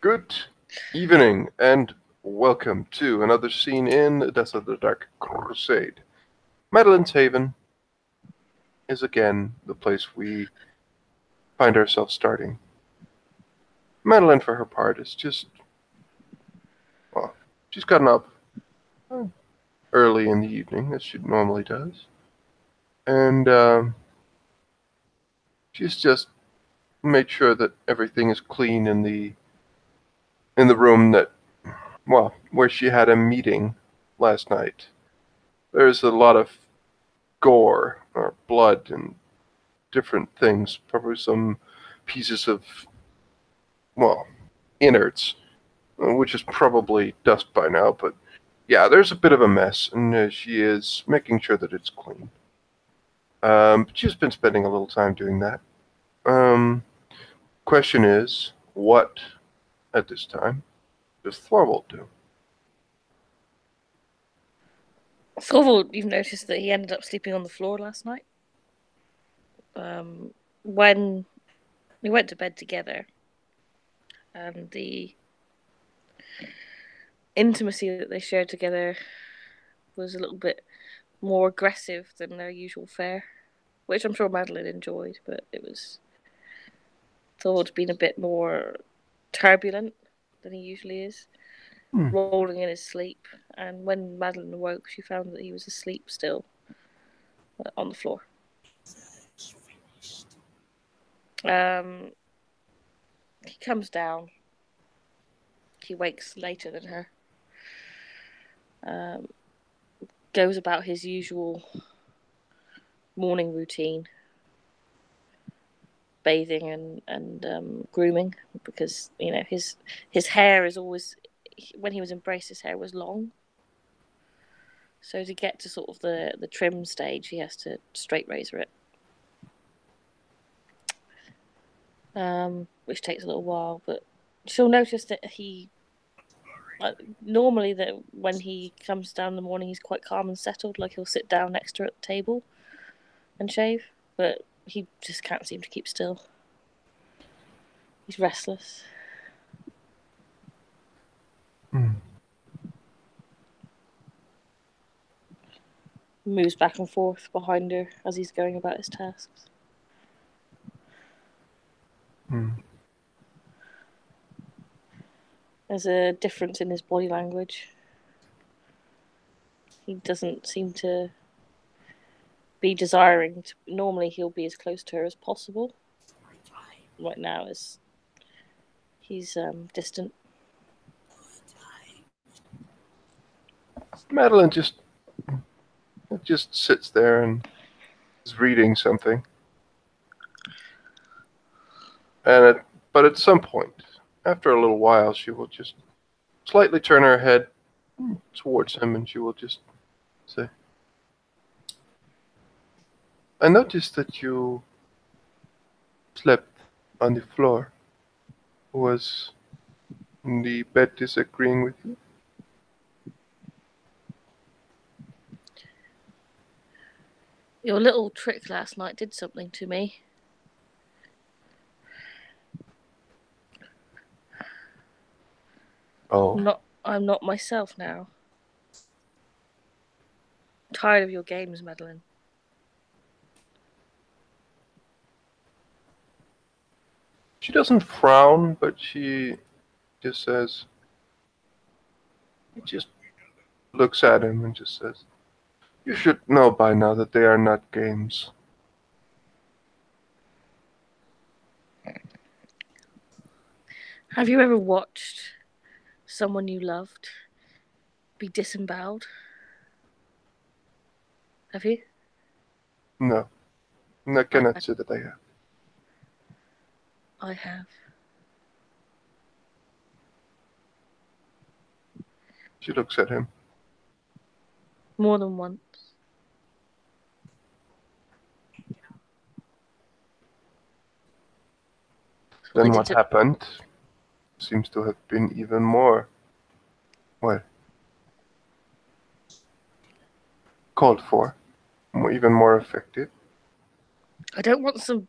Good evening, and welcome to another scene in Death of the Dark Crusade. Madeline's Haven is again the place we find ourselves starting. Madeline, for her part, is she's gotten up early in the evening, as she normally does, and she's just made sure that everything is clean in the room where she had a meeting last night. There's a lot of gore or blood and different things, probably some pieces of, innards, which is probably dust by now, but yeah, there's a bit of a mess, and she is making sure that it's clean. But she's been spending a little time doing that. Question is, what, at this time, does Thorvald do? Thorvald, you've noticed that he ended up sleeping on the floor last night. When we went to bed together, and the intimacy that they shared together was a little bit more aggressive than their usual fare, which I'm sure Madeline enjoyed, but it was Thorvald's been a bit more turbulent than he usually is, rolling in his sleep. And when Madeline awoke, she found that he was asleep still on the floor. He comes down. He wakes later than her. Goes about his usual morning routine, bathing and grooming, because his hair is always, when he was embraced, his hair was long. So to get to sort of the trim stage, he has to straight razor it. Which takes a little while, but she'll notice that normally that when he comes down in the morning, he's quite calm and settled. Like, he'll sit down next to her at the table and shave, but he just can't seem to keep still. He's restless. Moves back and forth behind her as he's going about his tasks. There's a difference in his body language. He doesn't seem to be desiring to. Normally he'll be as close to her as possible. Right now he's distant. Madeline just sits there and is reading something. But at some point, after a little while, she will just slightly turn her head towards him, and she will just say, "I noticed that you slept on the floor. Was the bed disagreeing with you?" Your little trick last night did something to me. Oh. I'm not myself now. I'm tired of your games, Madeline. She doesn't frown, but she just says, he just looks at him and just says, "You should know by now that they are not games." Have you ever watched someone you loved be disemboweled? Have you? No, I cannot say that I have. I have. She looks at him. More than once. Then what happened seems to have been even more, called for, even more effective. I don't want some.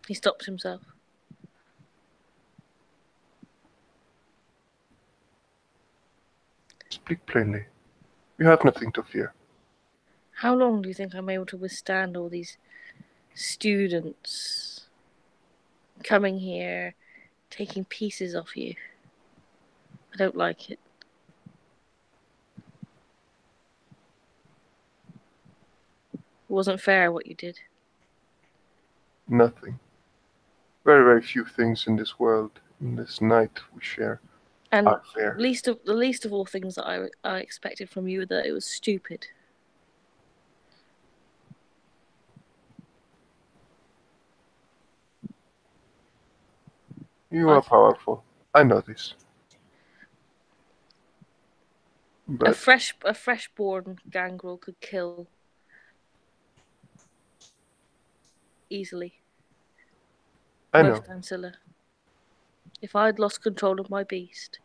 He stops himself. speak plainly. You have nothing to fear. How long do you think I'm able to withstand all these students coming here, taking pieces off you? I don't like it. It wasn't fair what you did. Nothing. Very, very few things in this world, in this night we share, And are fair. the least of all things that I expected from you, that it was stupid. You I are powerful. I know this. But a freshborn gangrel could kill easily I know. most Ancilla. If I had lost control of my beast,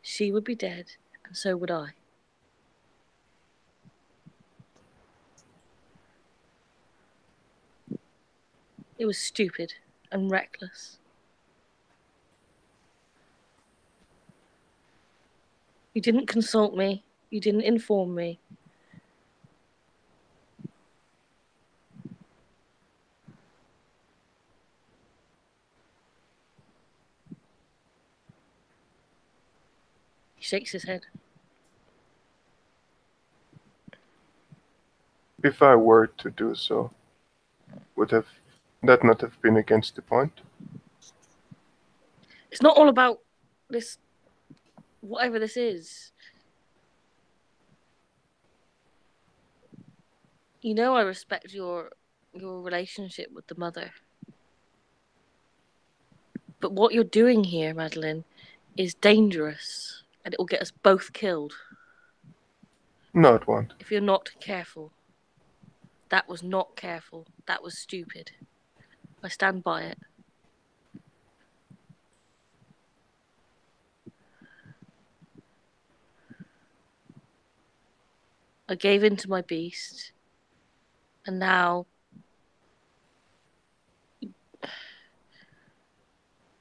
she would be dead, and so would I. It was stupid and reckless. You didn't consult me. You didn't inform me. He shakes his head. If I were to do so, would have that not have been against the point? It's not all about this, whatever this is. You know I respect your relationship with the mother. But what you're doing here, Madeline, is dangerous, and it will get us both killed No, it won't. if you're not careful. That was not careful. That was stupid. I stand by it. I gave in to my beast, and now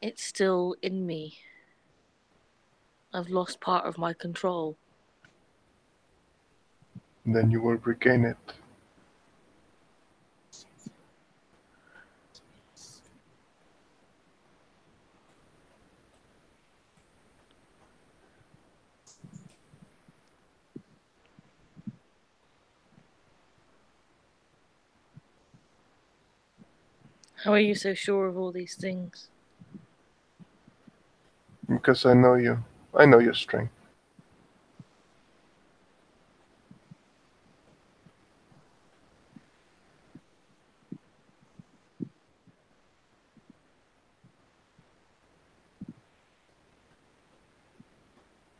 it's still in me. I've lost part of my control. Then you will regain it. How are you so sure of all these things? Because I know you. I know your strength.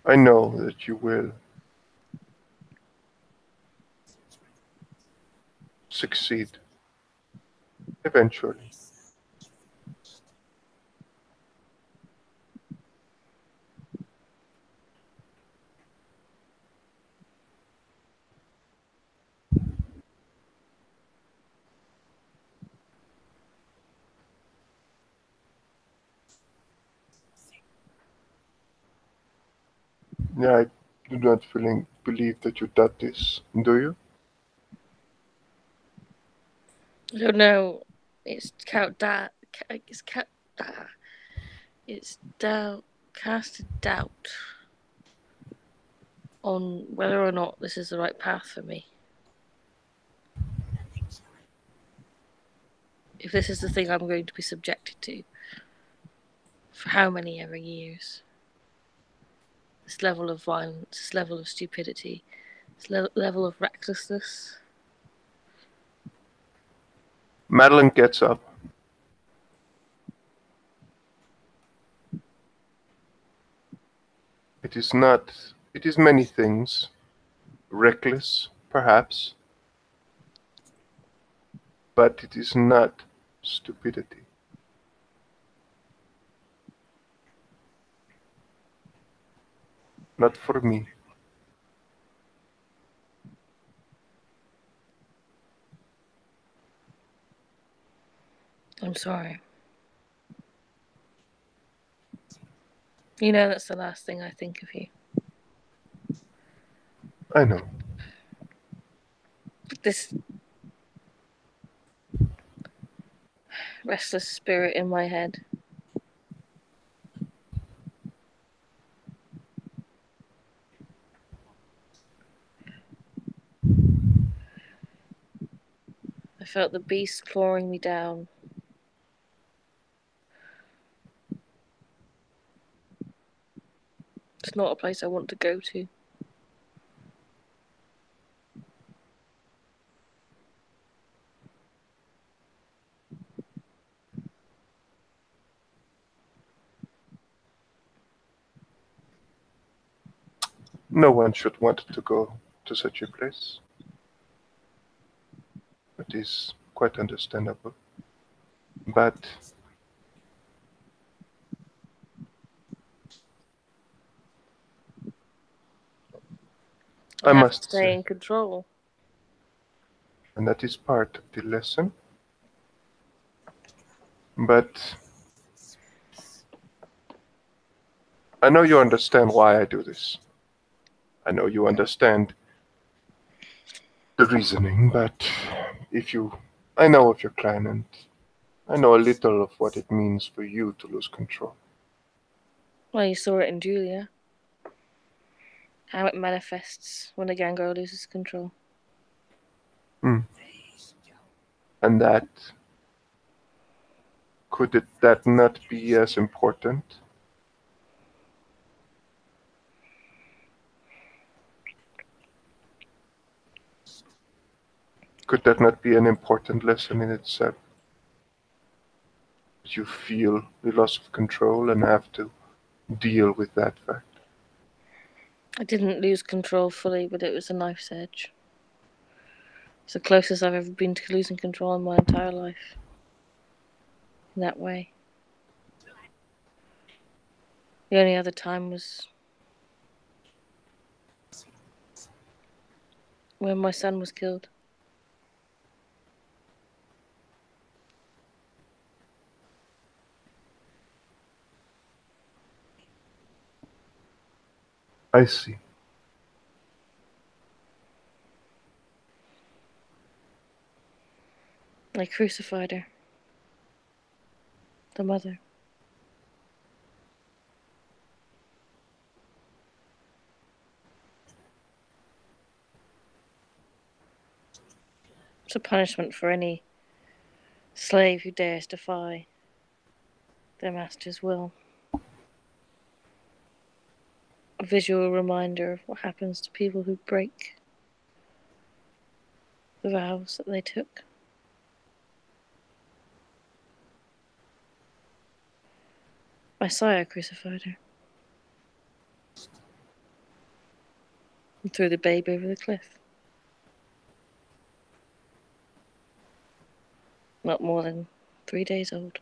I know that you will succeed eventually. Yeah, I do not believe that you got this, do you? I don't know. It's count that. It's count. It's doubt. Casted doubt on whether or not this is the right path for me. If this is the thing I'm going to be subjected to for how many ever years. This level of violence, this level of stupidity, this level of recklessness. Madeline gets up. It is not. It is many things. Reckless, perhaps, but it is not stupidity. Not for me. I'm sorry. You know that's the last thing I think of you. I know. This restless spirit in my head. I felt the beast clawing me down. It's not a place I want to go to. No one should want to go to such a place. It is quite understandable. But I I have to must stay say, in control. and that is part of the lesson, but I know you understand why I do this. I know you understand the reasoning, but if you. I know of your clan, and I know a little of what it means for you to lose control. Well, you saw it in Julia. How it manifests when a Gango loses control. Hmm. And that. That not be as important? Could that not be an important lesson in itself? You feel the loss of control and have to deal with that fact. I didn't lose control fully, but it was a knife's edge. It's the closest I've ever been to losing control in my entire life. In that way. The only other time was when my son was killed. I see. I crucified her. The mother. It's a punishment for any slave who dares defy their master's will. A visual reminder of what happens to people who break the vows that they took. My sire crucified her and threw the babe over the cliff. Not more than 3 days old.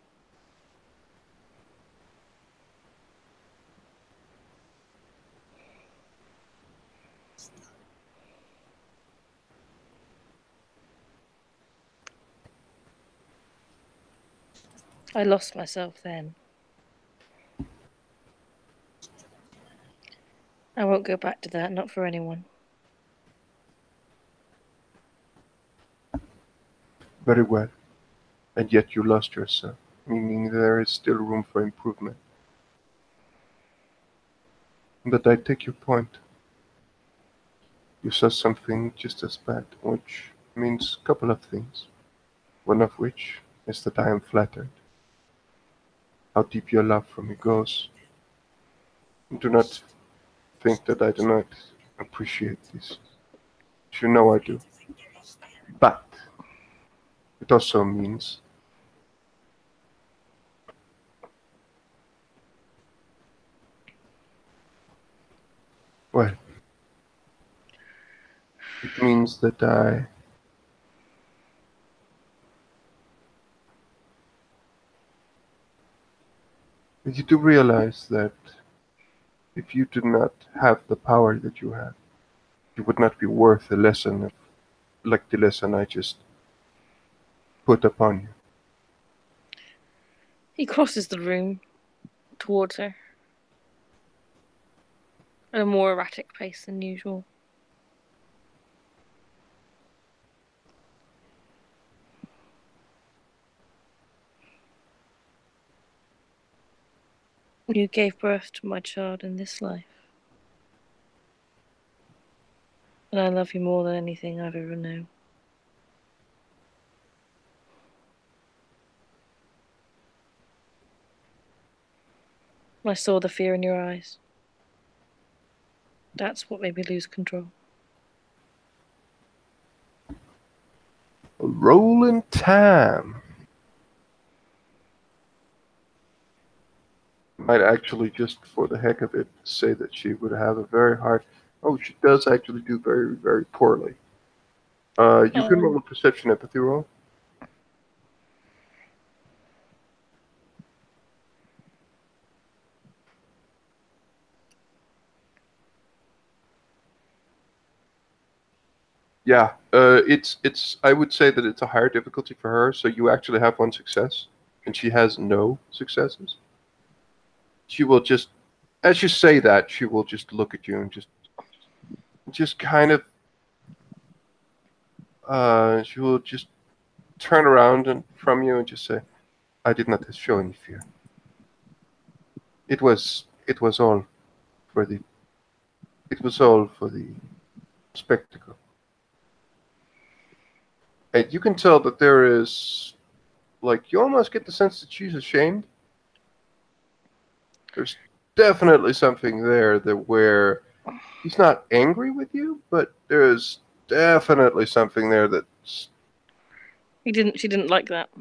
I lost myself then. I won't go back to that, not for anyone. Very well. And yet you lost yourself, meaning there is still room for improvement. But I take your point. You saw something just as bad, which means a couple of things. One of which is that I am flattered. How deep your love for me goes. Do not think that I do not appreciate this. You know I do. But it also means, well, it means that you do realize that if you did not have the power that you have, you would not be worth a lesson like the lesson I just put upon you. He crosses the room towards her at a more erratic pace than usual. You gave birth to my child in this life. And I love you more than anything I've ever known. I saw the fear in your eyes. That's what made me lose control. Rolling time. Might actually, just for the heck of it, say that she would have a very hard. Oh, she does actually do very, very poorly. You can roll a perception empathy roll. Yeah, it's. I would say that it's a higher difficulty for her. So you actually have one success, and she has no successes. She will just, as you say that, she will just look at you and just kind of. She will just turn around and from you and just say, "I did not show any fear. It was all for the. It was all for the spectacle." And you can tell that there is, like, you almost get the sense that she's ashamed. There's definitely something there that where she's not angry with you, but there's definitely something there that's She didn't like that.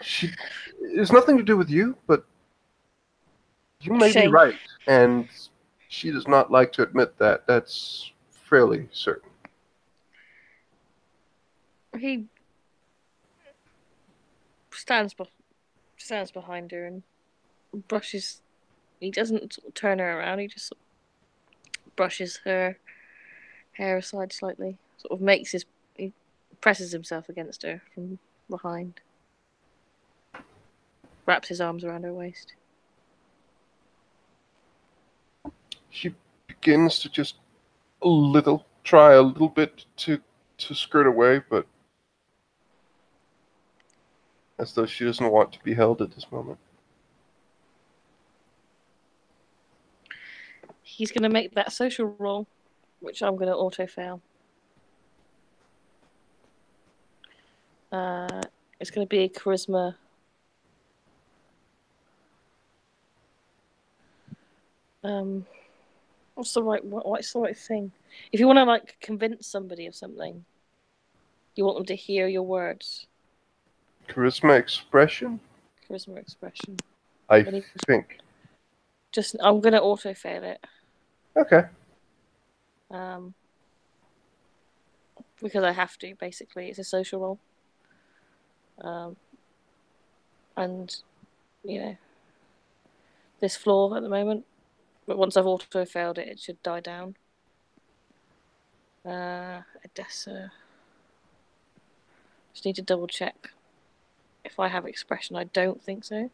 she. It's nothing to do with you, but you may be Shame. right, and she does not like to admit that. That's fairly certain. He stands stands behind her and brushes. He doesn't sort of turn her around. He just sort of brushes her hair aside slightly. Sort of makes his. He presses himself against her from behind. Wraps his arms around her waist. She begins to just try a little bit to skirt away, but as though she doesn't want to be held at this moment. He's going to make that social roll, which I'm going to auto fail. It's going to be a charisma. What's the right thing? If you want to like convince somebody of something, you want them to hear your words. Charisma expression, Charisma expression. I think. I'm going to auto fail it. Okay. Because I have to. Basically, it's a social role. And you know this flaw at the moment. But once I've auto failed it, it should die down. Odessa. Just need to double check if I have expression. I don't think so.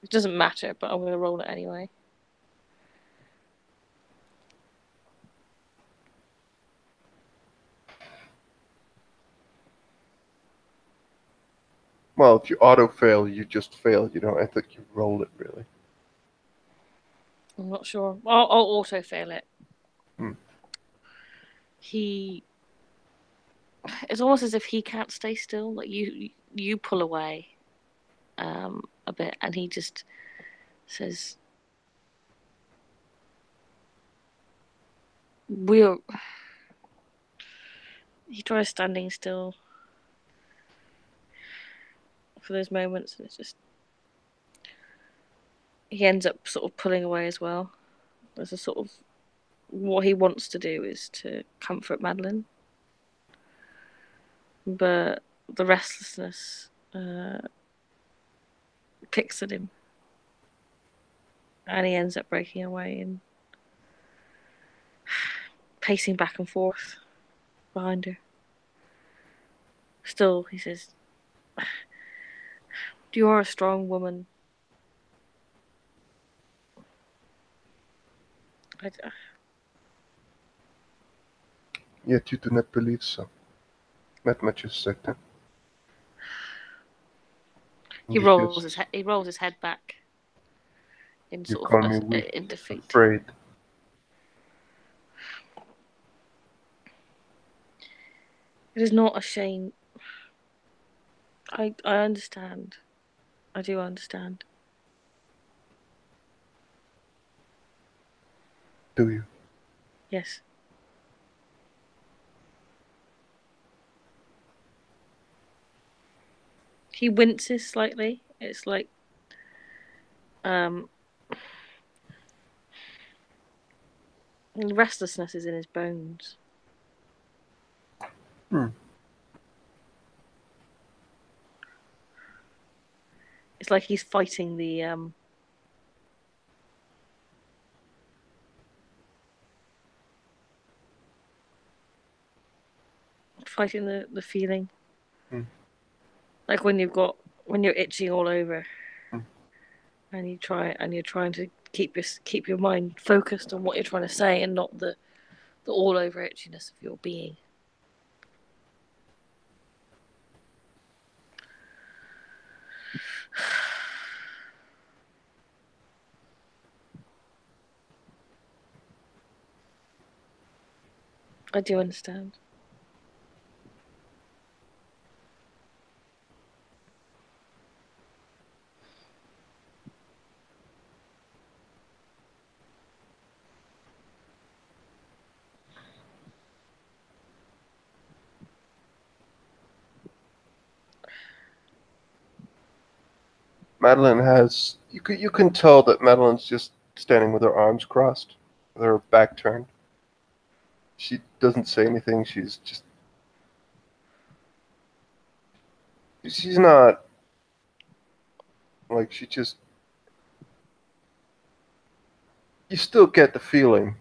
It doesn't matter, but I'm going to roll it anyway. Well, if you auto fail, you just fail. You don't. I think you roll it really. I'm not sure. I'll auto fail it. Hmm. It's almost as if he can't stay still. Like you pull away a bit, and he just says, "We're." He tries standing still for those moments, and it's just he ends up sort of pulling away as well. There's a sort of what he wants to do is to comfort Madeline, but the restlessness picks at him, and he ends up breaking away and pacing back and forth behind her. Still, he says, "You are a strong woman." I, Yet you do not believe so. That much is certain. He You rolls his just, head. He rolls his head back in you sort call me of weak, in defeat. afraid. It is not a shame. I understand. I do understand. Do you? Yes. He winces slightly. It's like um restlessness is in his bones. Hmm. It's like he's fighting the feeling. Hmm. Like when you're itching all over Hmm. and you're trying to keep your mind focused on what you're trying to say and not the all over itchiness of your being. I do understand. Madeline has. You can tell that Madeline's just standing with her arms crossed, with her back turned. She doesn't say anything. She's just. She's not like she just. You still get the feeling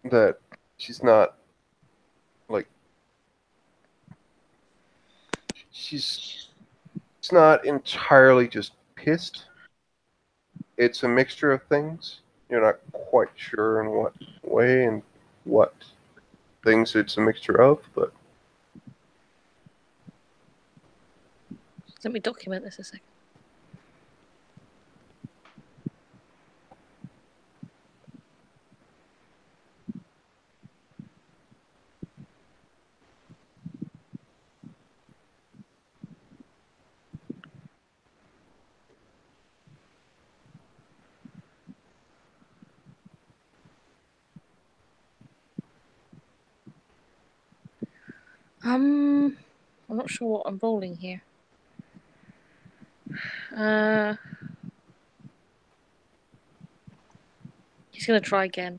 that she's not like she's. It's not entirely just pissed. It's a mixture of things. You're not quite sure in what way and what things it's a mixture of, but Let me document this a second. I'm not sure what I'm rolling here. Uh, he's gonna try again.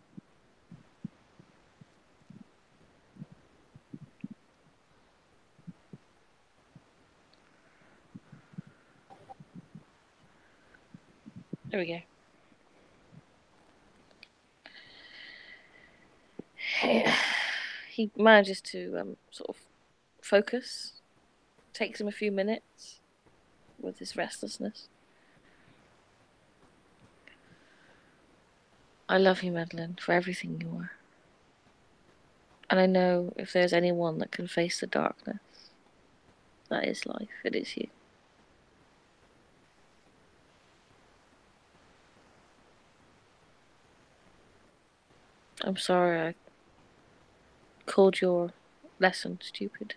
There we go. He manages to sort of focus. Takes him a few minutes with his restlessness. I love you, Madeline, for everything you are. And I know if there's anyone that can face the darkness, that is life. It is you. I'm sorry I called your lesson stupid.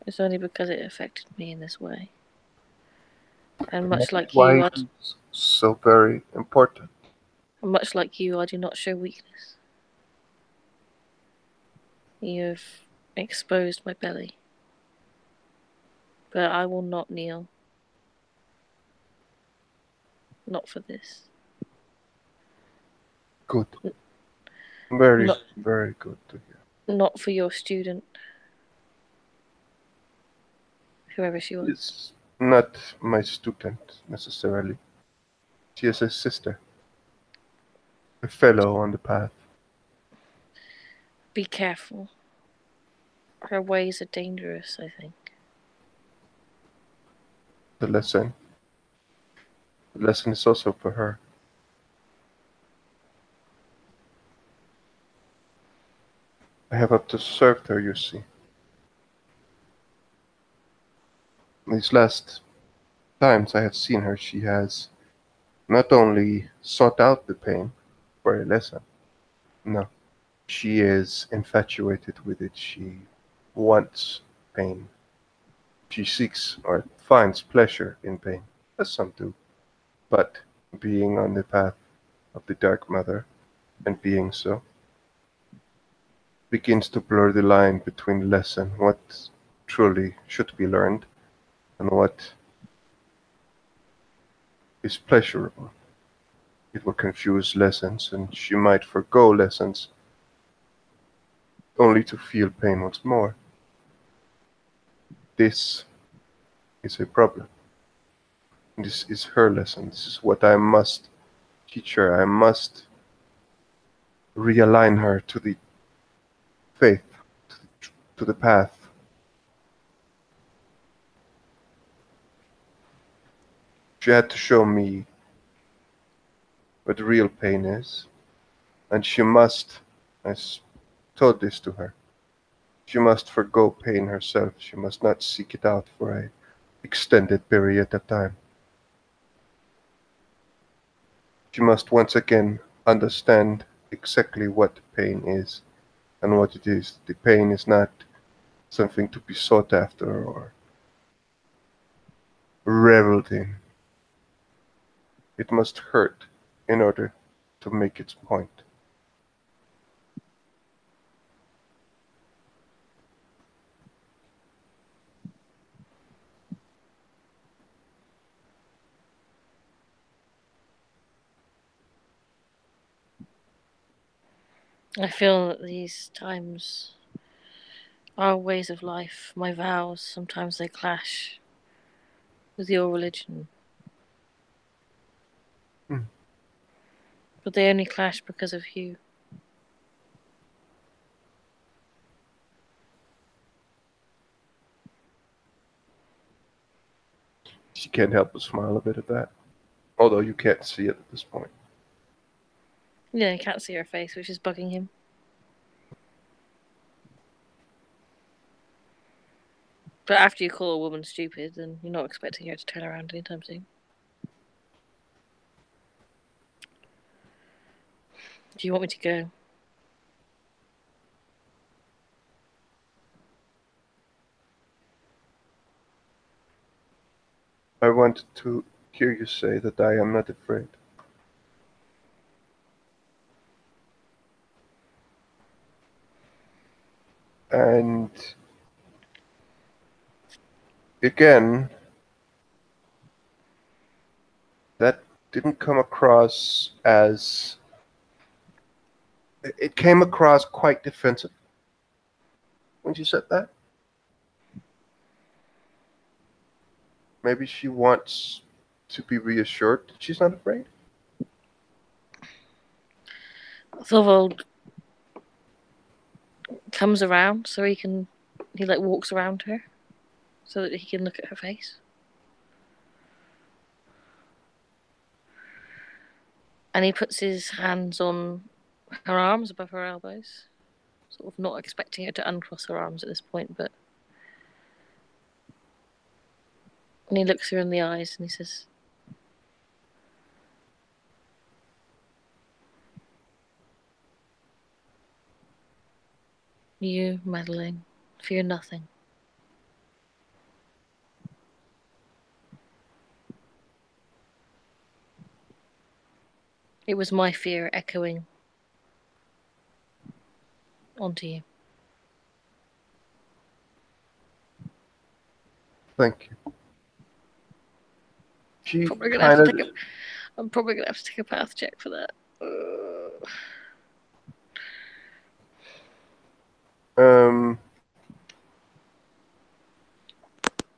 It's only because it affected me in this way. And that much is like why you, it is so very important. I do not show weakness. You've exposed my belly, but I will not kneel. Not for this. Good. Very, Not very good to hear. not for your student, whoever she was. Is not my student necessarily. She is a sister, a fellow on the path. Be careful. Her ways are dangerous, I think. The lesson. The lesson is also for her. I have observed her, you see. These last times I have seen her, she has not only sought out the pain for a lesson, no, she is infatuated with it. She wants pain. She seeks or finds pleasure in pain, as some do. But being on the path of the Dark Mother, and being so, begins to blur the line between lesson, what truly should be learned, and what is pleasurable. It will confuse lessons, and she might forego lessons only to feel pain once more. This is a problem. This is her lesson. This is what I must teach her. I must realign her to the faith, to the path. She had to show me what real pain is, and she must, I told this to her, she must forgo pain herself. She must not seek it out for a extended period of time. She must once again understand exactly what pain is and what it is. The pain is not something to be sought after or reveled in. It must hurt in order to make its point. I feel that these times, our ways of life, my vows, sometimes they clash with your religion. Hmm. But they only clash because of you. She can't help but smile a bit at that, although you can't see it at this point. Yeah, you can't see her face, which is bugging him. But after you call a woman stupid, then you're not expecting her to turn around anytime soon. Do you want me to go? I wanted to hear you say that I am not afraid. And again, that didn't come across as. It came across quite defensive when she said that. Maybe she wants to be reassured that she's not afraid. Thorvald comes around so he like walks around her so that he can look at her face. And he puts his hands on her arms above her elbows, sort of not expecting her to uncross her arms at this point, but. And he looks her in the eyes and he says, "You, Madeline, fear nothing. It was my fear echoing onto you." Thank you. She Probably gonna have kind to of. take a. I'm probably gonna have to take a path check for that. Um.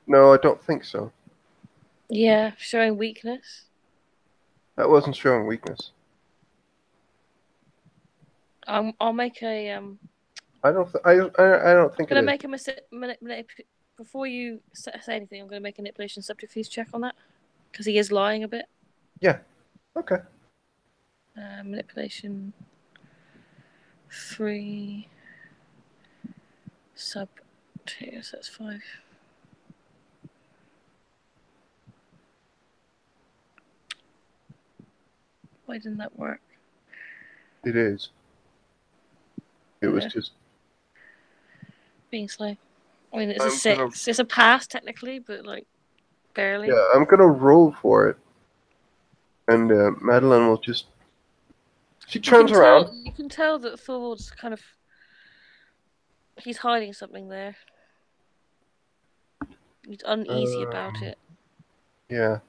No, I don't think so. Yeah, showing weakness. That wasn't showing weakness. I'll make a I don't. I don't think it gonna is. make a before you say anything. I'm gonna make a manipulation subterfuge check on that because he is lying a bit. Yeah. Okay. Manipulation 3 sub 2, so that's 5. Why didn't that work? It is. It was Yeah, just. being slow. I mean, it's a I'm gonna. 6. It's a pass technically, but like barely. Yeah, I'm gonna roll for it, and Madeline will just. She You can turns tell. around. You can tell that Thorwald's kind of. He's hiding something there. He's uneasy about Um, it. yeah,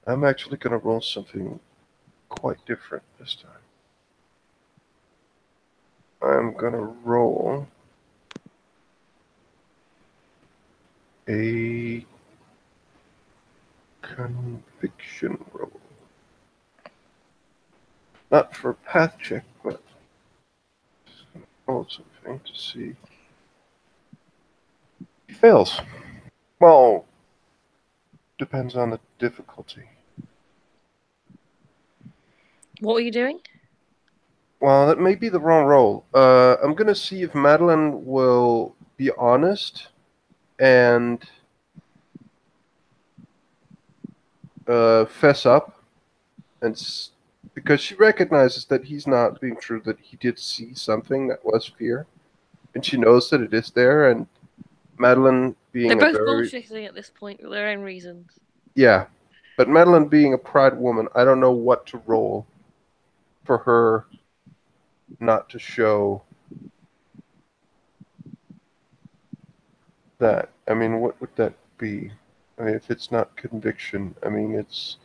I'm actually gonna roll something quite different this time. I'm gonna roll a conviction roll. Not for path check, but just gonna roll something to see. He fails. Well, depends on the difficulty. What were you doing? Well, that may be the wrong roll. I'm gonna see if Madeline will be honest and fess up, and because she recognizes that he's not being true, that he did see something that was fear, and she knows that it is there. And Madeline They're being a both very bullshitting at this point for their own reasons. yeah, but Madeline being a pride woman, I don't know what to roll for her not to show that. I mean, what would that be? I mean, if it's not conviction, I mean, it's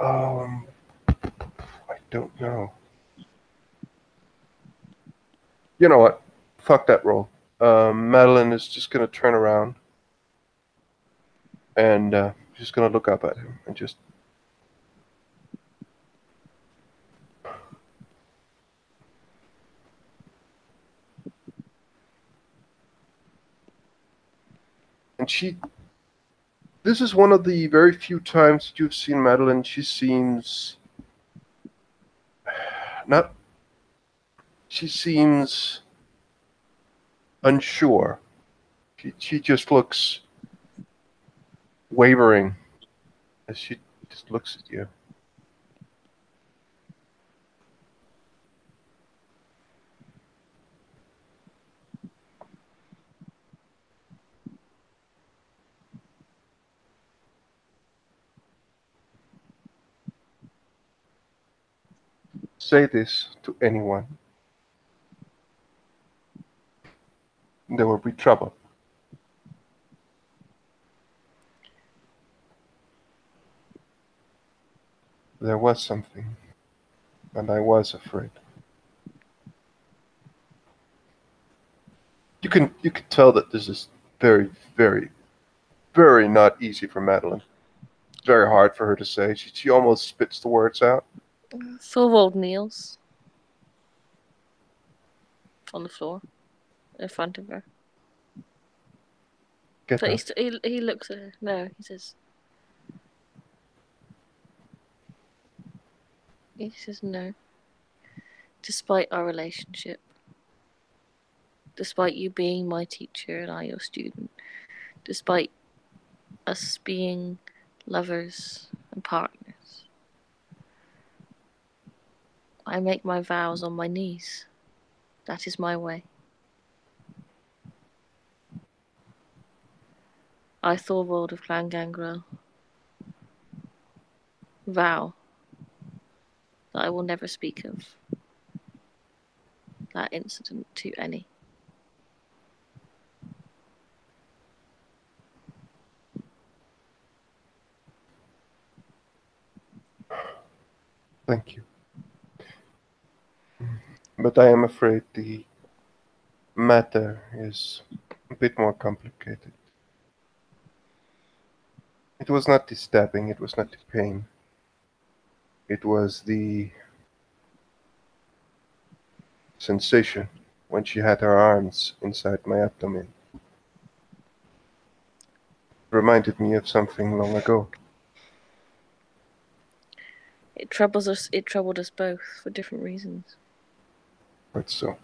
um, I don't know. You know what? Fuck that roll. Madeline is just gonna turn around and she's gonna look up at him and just. And she. This is one of the very few times that you've seen Madeline. She seems not. She seems unsure. She just looks wavering as she just looks at you. Say this to anyone, there will be trouble. There was something, and I was afraid. You can tell that this is very, very, very not easy for Madeline. Very hard for her to say. She almost spits the words out. Thorwald kneels on the floor in front of her. Get But up. he looks at her. No, he says no. Despite our relationship, despite you being my teacher and I your student, despite us being lovers and partners, I make my vows on my knees. That is my way. I, Thorwald of Clan Gangrel, vow that I will never speak of that incident to any. Thank you. But I am afraid the matter is a bit more complicated. It was not the stabbing, it was not the pain. It was the sensation when she had her arms inside my abdomen. It reminded me of something long ago. It troubles us. It troubled us both for different reasons, But so,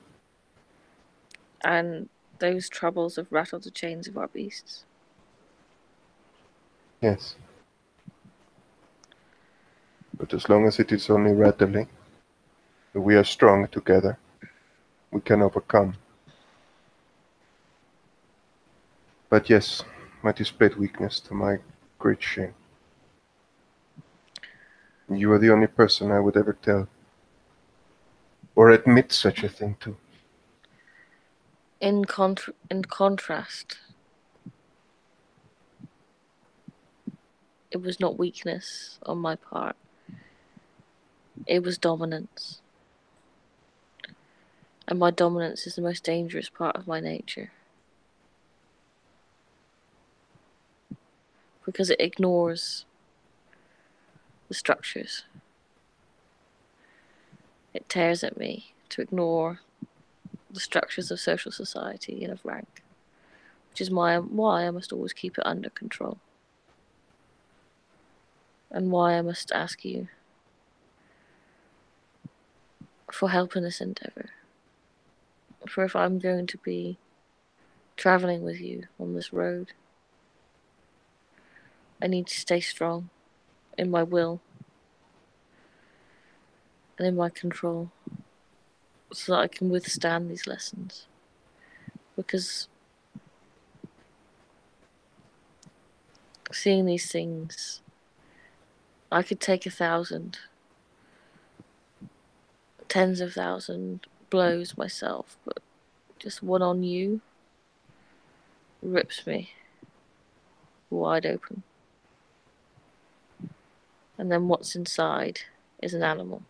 and those troubles have rattled the chains of our beasts. yes. But as long as it is only rattling, we are strong together. We can overcome. But yes, my displayed weakness to my great shame. You are the only person I would ever tell or admit such a thing to. In contrast, it was not weakness on my part. It was dominance. And my dominance is the most dangerous part of my nature. Because it ignores the structures. It tears at me to ignore the structures of social society and of rank, which is why I must always keep it under control. And why I must ask you for help in this endeavor. For if I'm going to be traveling with you on this road, I need to stay strong in my will and in my control so that I can withstand these lessons. Because seeing these things, I could take 1,000, tens of thousand blows myself, but just one on you rips me wide open. And then what's inside is an animal.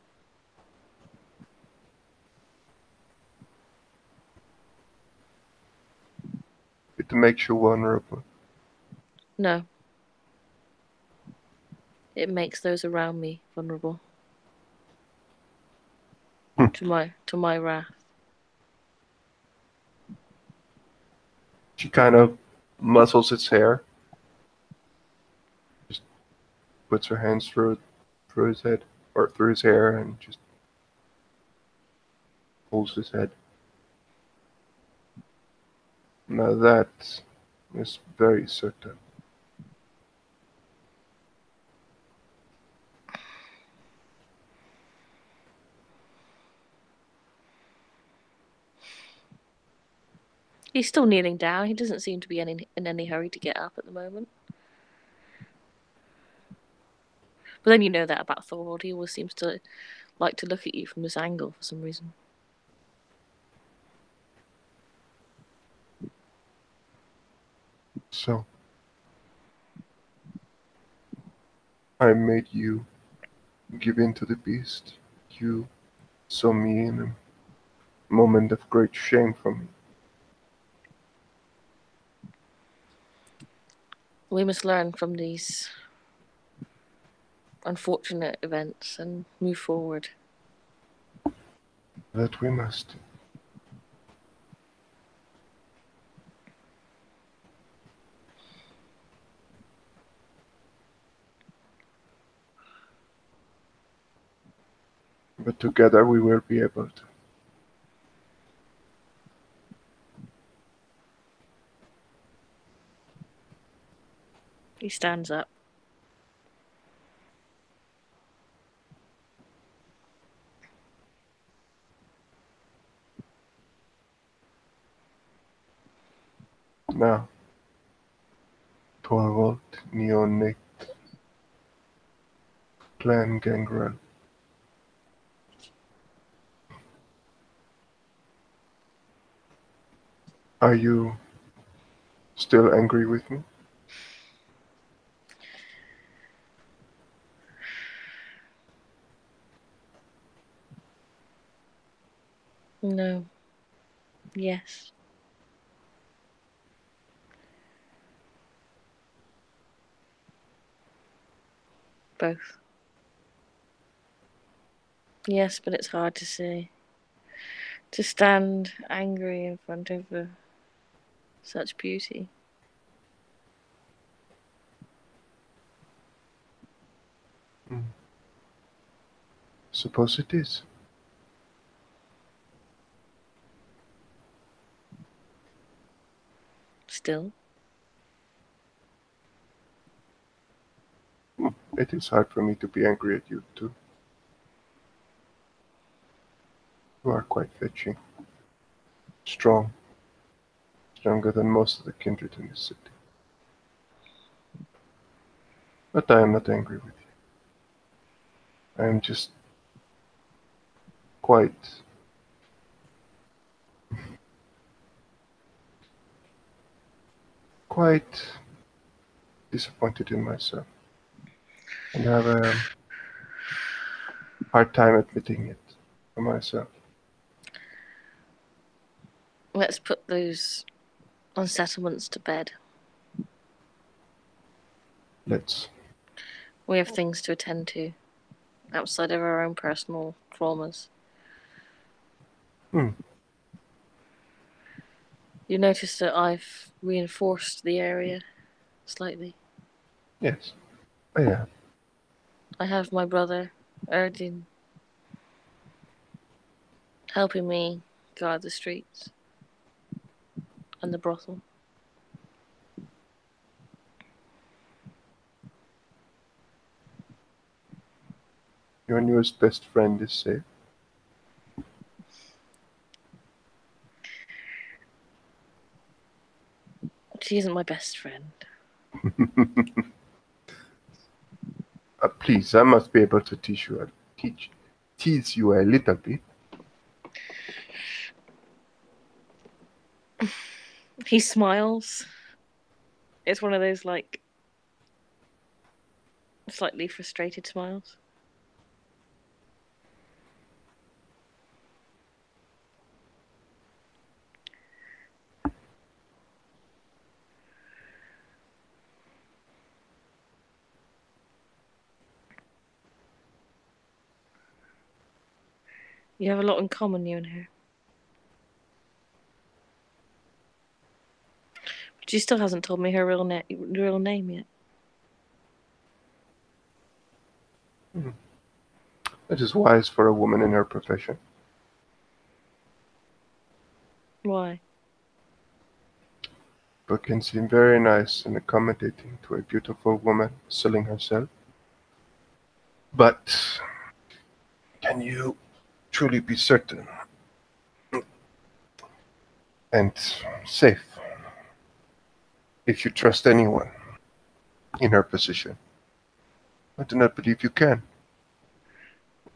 It makes you vulnerable. No, it makes those around me vulnerable to my wrath. She kind of muzzles its hair, just puts her hands through his head, or through his hair, and just pulls his head. Now that is very certain. He's still kneeling down. He doesn't seem to be in any hurry to get up at the moment. But then you know that about Thorvald. He always seems to like to look at you from this angle for some reason. So, I made you give in to the beast. You saw me in a moment of great shame for me. We must learn from these unfortunate events and move forward. That we must. But together we will be able to. He stands up. Now, Torvald, Neonate, Clan Gangrel. Are you still angry with me? No. Yes. Both. Yes, but it's hard to say. To stand angry in front of such beauty. Suppose it is. Still. It is hard for me to be angry at you, too. You are quite fetching. Strong. Stronger than most of the kindred in this city. But I am not angry with you. I am just quite, quite disappointed in myself. And have a hard time admitting it for myself. Let's put those unsettlements to bed. Let's. We have things to attend to outside of our own personal traumas. Hmm. You notice that I've reinforced the area slightly. Yes. I am. I have my brother, Erdin, helping me guard the streets and the brothel. Your newest best friend is safe. She isn't my best friend. Please, I must be able to tease you a little bit. He smiles. It's one of those, like, slightly frustrated smiles. You have a lot in common, you and her. But she still hasn't told me her real name yet. That is wise for a woman in her profession. Why? But can seem very nice and accommodating to a beautiful woman selling herself. But can you truly be certain and safe if you trust anyone in her position? I do not believe you can.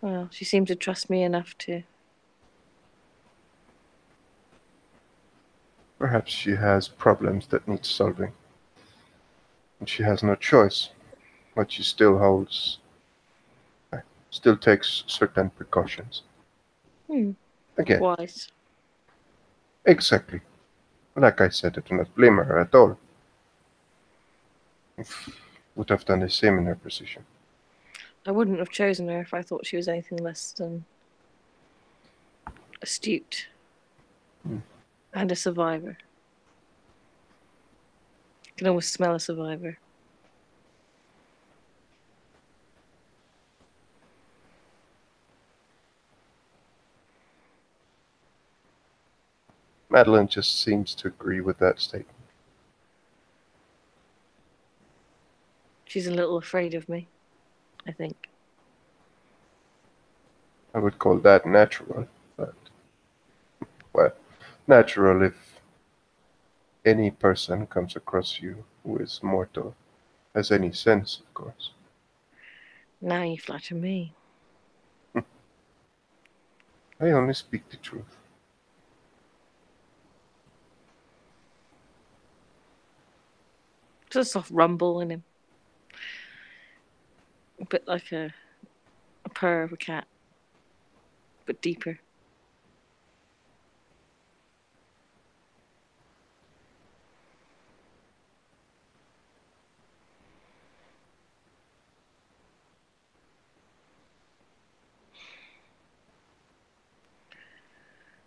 Well, she seemed to trust me enough to. Perhaps she has problems that need solving, and she has no choice, but she still takes certain precautions. Hmm. Again, Wise. exactly. Like I said, I do not blame her at all. Would have done the same in her position. I wouldn't have chosen her if I thought she was anything less than astute and a survivor. I can almost smell a survivor. Madeline just seems to agree with that statement. She's a little afraid of me, I think. I would call that natural, but, well, natural if any person comes across you who is mortal, has any sense, of course. Now you flatter me. I only speak the truth. There's a soft rumble in him. A bit like a purr of a cat, but deeper.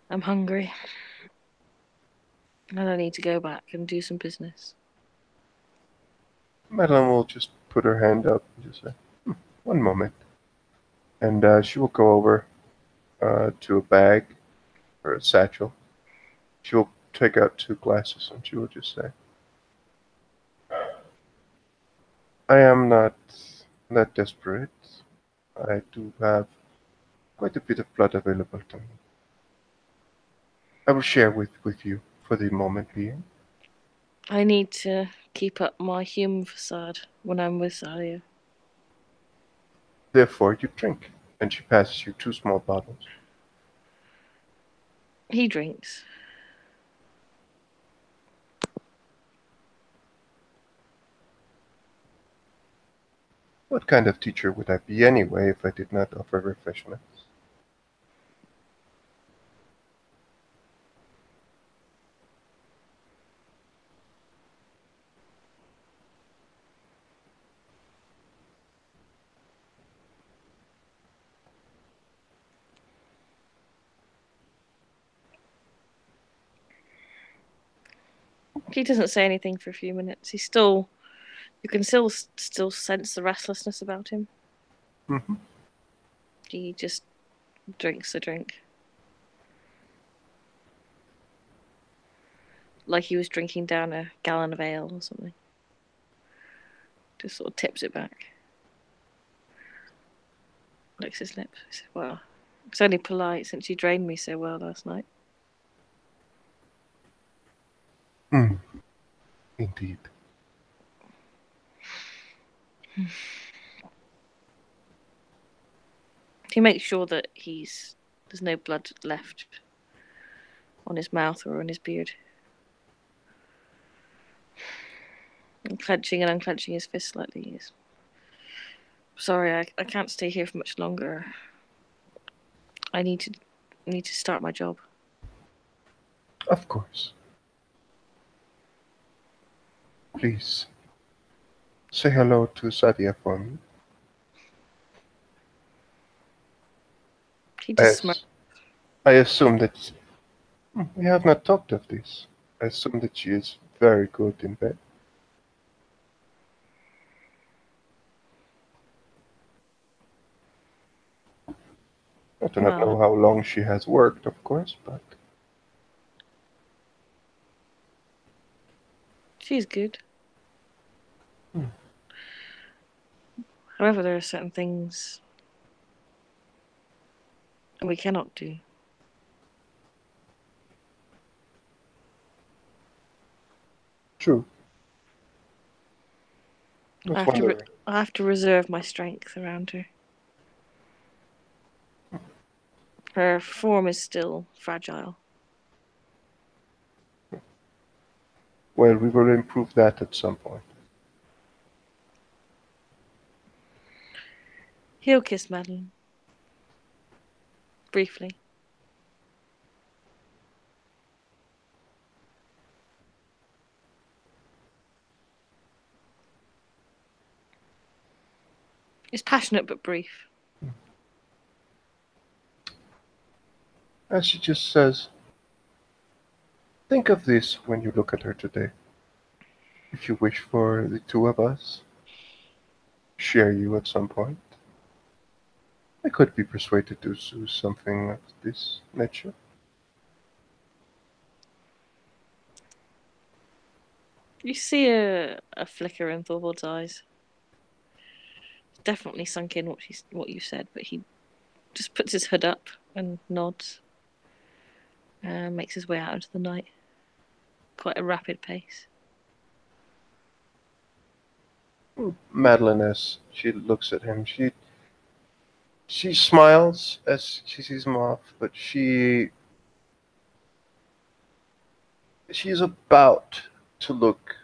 I'm hungry. And I need to go back and do some business. Madeline will just put her hand up and just say, one moment. And she will go over to a bag or a satchel. She will take out two glasses and she will just say, I am not that desperate. I do have quite a bit of blood available to me. I will share with you for the moment being. I need to keep up my human facade when I'm with Salia. Therefore, you drink. And she passes you 2 small bottles. He drinks. What kind of teacher would I be anyway if I did not offer refreshments? He doesn't say anything for a few minutes. You can still sense the restlessness about him. Mm-hmm. He just drinks the drink. Like he was drinking down a gallon of ale or something. Just sort of tips it back. Licks his lips. He says, well, it's only polite since you drained me so well last night. Mm, indeed. He makes sure that there's no blood left on his mouth or on his beard. And clenching and unclenching his fist slightly. He's sorry, I can't stay here for much longer. I need to start my job. Of course. Please, say hello to Sadia for me. He I, just smirks. as- I assume that we have not talked of this. I assume that she is very good in bed. I do not know Well, how long she has worked, of course, but she's good. hmm, However, there are certain things we cannot do. true. I was wondering. I have to reserve my strength around her. Her form is still fragile. Well, we will improve that at some point. He'll kiss Madeline. Briefly. It's passionate but brief. As she just says, think of this when you look at her today. If you wish for the two of us, share you at some point, I could be persuaded to do something of this nature. You see a flicker in Thorvald's eyes. Definitely sunk in what you said, but he just puts his hood up and nods. Makes his way out into the night. Quite a rapid pace. Madeline, as she looks at him, she smiles as she sees him off, but she's about to look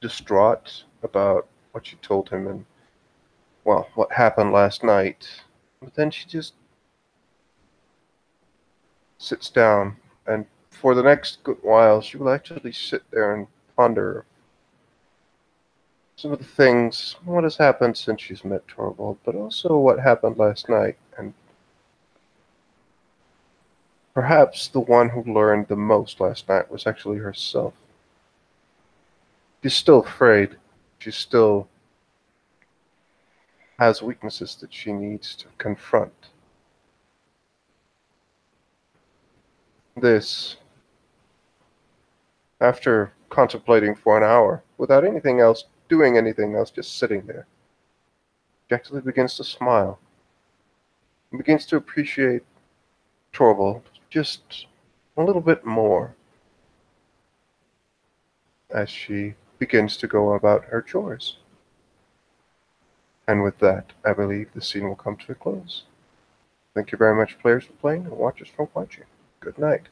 distraught about what she told him and, well, what happened last night. But then she just sits down, and for the next good while, she will actually sit there and ponder some of the things, what has happened since she's met Torvald, but also what happened last night. And perhaps the one who learned the most last night was actually herself. She's still afraid. She still has weaknesses that she needs to confront. This, after contemplating for an hour, without anything else, doing anything else, just sitting there. She actually begins to smile and begins to appreciate Torvald just a little bit more as she begins to go about her chores. And with that, I believe the scene will come to a close. Thank you very much, players, for playing, and watchers for watching. Good night.